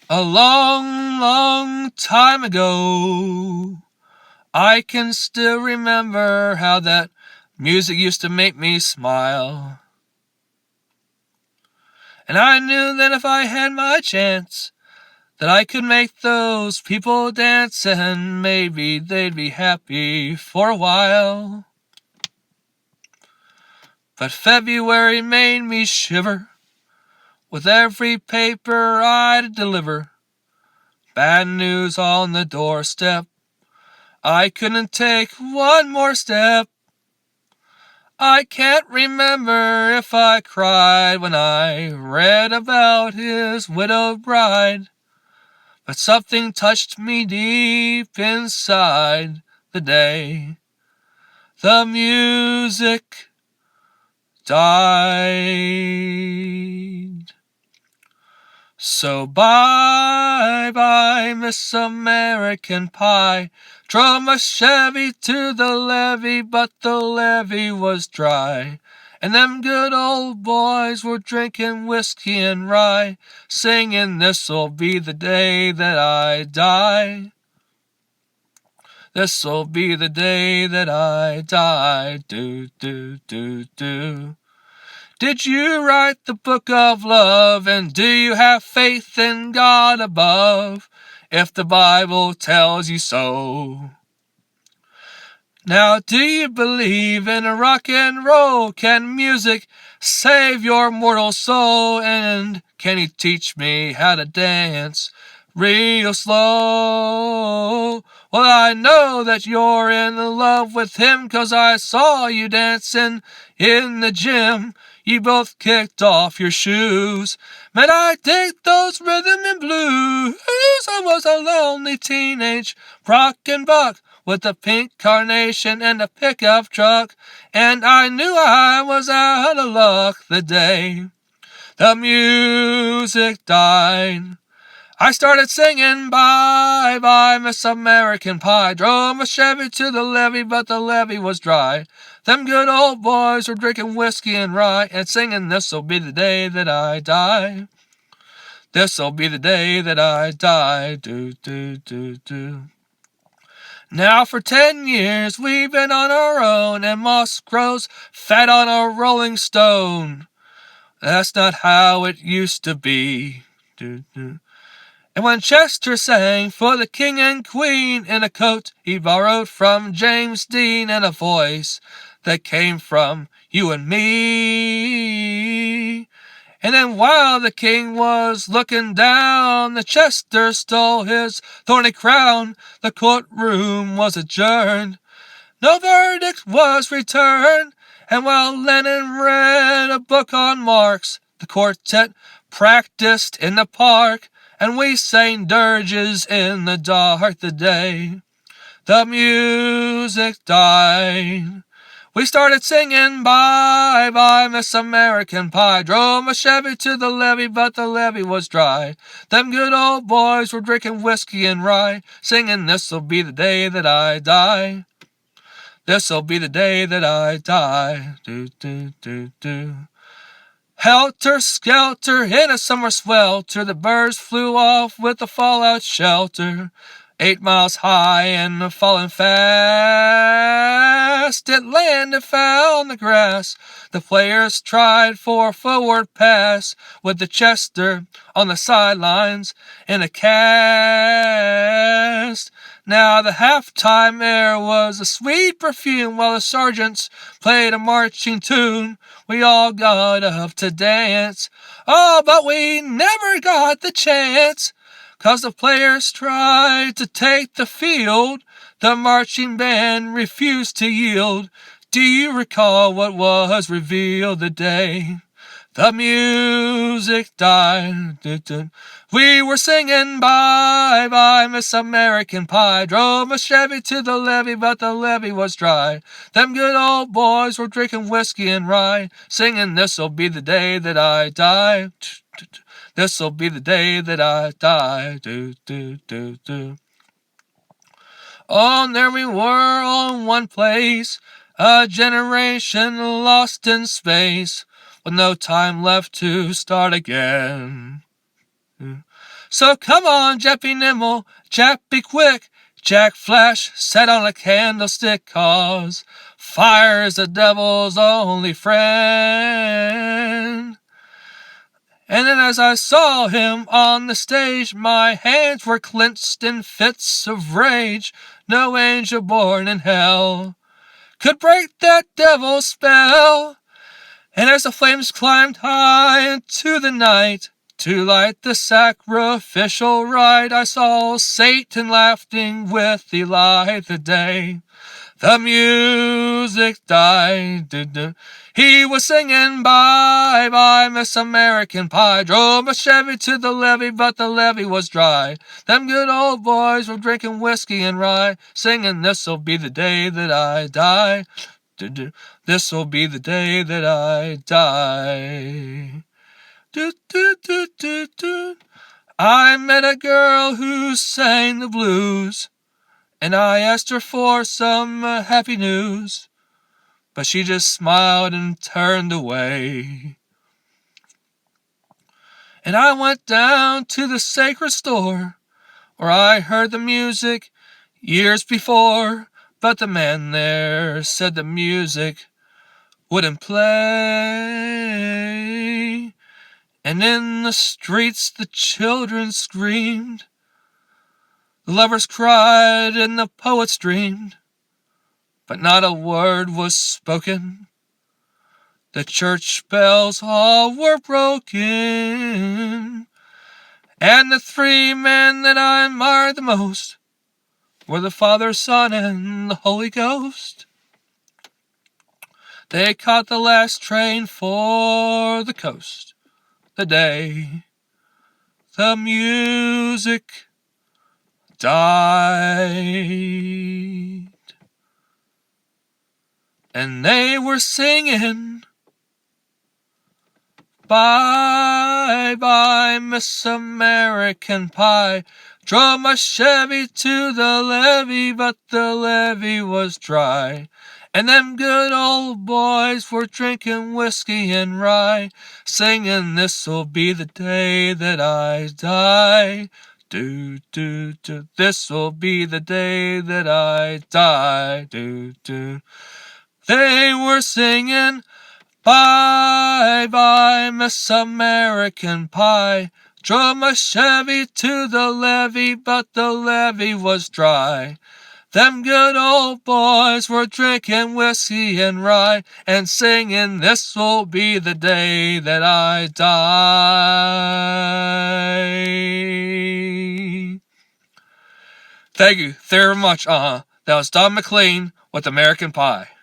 A long, long time ago, I can still remember how that music used to make me smile. And I knew that if I had my chance, that I could make those people dance, and maybe they'd be happy for a while. But February made me shiver with every paper I'd deliver. Bad news on the doorstep. I couldn't take one more step. I can't remember if I cried when I read about his widowed bride, but something touched me deep inside the day the music died. So bye-bye, Miss American Pie. Drove my Chevy to the levee, but the levee was dry. And them good old boys were drinking whiskey and rye, singing, "This'll be the day that I die. This'll be the day that I die." Do, do, do, do. Did you write the book of love, and do you have faith in God above, if the Bible tells you so? Now do you believe in a rock and roll? Can music save your mortal soul? And can you teach me how to dance real slow? Well, I know that you're in love with him, 'cause I saw you dancing in the gym. You both kicked off your shoes. Man, I dig those rhythm and blues. I was a lonely teenage rock and buck with a pink carnation and a pickup truck, and I knew I was out of luck the day the music died. I started singing, "Bye-bye, Miss American Pie." Drove my Chevy to the levee, but the levee was dry. Them good old boys were drinking whiskey and rye, and singing, "This'll be the day that I die. This'll be the day that I die." Do, do, do, do. Now for 10 years we've been on our own, and moss grows fat on a rolling stone. That's not how it used to be. Do, do. And when Chester sang for the king and queen in a coat he borrowed from James Dean, and a voice that came from you and me, and then while the king was looking down, the Chester stole his thorny crown. The courtroom was adjourned. No verdict was returned. And while Lennon read a book on Marx, the quartet practiced in the park, and we sang dirges in the dark the day the music died. We started singing, "Bye-bye, Miss American Pie." Drove my Chevy to the levee, but the levee was dry. Them good old boys were drinking whiskey and rye, singing, "This'll be the day that I die. This'll be the day that I die." Do, do, do, do. Helter-skelter in a summer swelter, the birds flew off with a fallout shelter. 8 miles high and falling fast, it landed foul on the grass. The players tried for a forward pass, with the Chester on the sidelines in a cast. Now the halftime air was a sweet perfume, while the sergeants played a marching tune. We all got up to dance, oh, but we never got the chance, 'cause the players tried to take the field. The marching band refused to yield. Do you recall what was revealed the day the music died? We were singing, "Bye-bye, Miss American Pie." Drove my Chevy to the levee, but the levee was dry. Them good old boys were drinking whiskey and rye, singing, "This'll be the day that I die. This'll be the day that I die." Do, do, do, do. Oh, and there we were, all in one place, a generation lost in space, with no time left to start again. So come on, Jack be nimble, Jack be quick, Jack Flash sat on a candlestick, 'cause fire is the devil's only friend. And then as I saw him on the stage, my hands were clenched in fits of rage. No angel born in hell could break that devil's spell. And as the flames climbed high into the night to light the sacrificial rite, I saw Satan laughing with Eli the day the music died. He was singing bye bye Miss American Pie. Drove a Chevy to the levee, but the levee was dry. Them good old boys were drinking whiskey and rye, singing this'll be the day that I die. This'll be the day that I die. I met a girl who sang the blues, and I asked her for some happy news, but she just smiled and turned away. And I went down to the sacred store where I heard the music years before, but the man there said the music wouldn't play. And in the streets the children screamed, the lovers cried and the poets dreamed, but not a word was spoken. The church bells all were broken, and the three men that I admired the most were the Father, Son, and the Holy Ghost. They caught the last train for the coast the day the music died. And they were singing bye bye Miss American Pie. Drove my Chevy to the levee, but the levee was dry. And them good old boys were drinking whiskey and rye, singing this'll be the day that I die. This'll be the day that I die. They were singing bye bye Miss American Pie. Drove my Chevy to the levee, but the levee was dry. Them good old boys were drinking whiskey and rye, and singing this'll be the day that I die. Thank you very much. That was Don McLean with American Pie.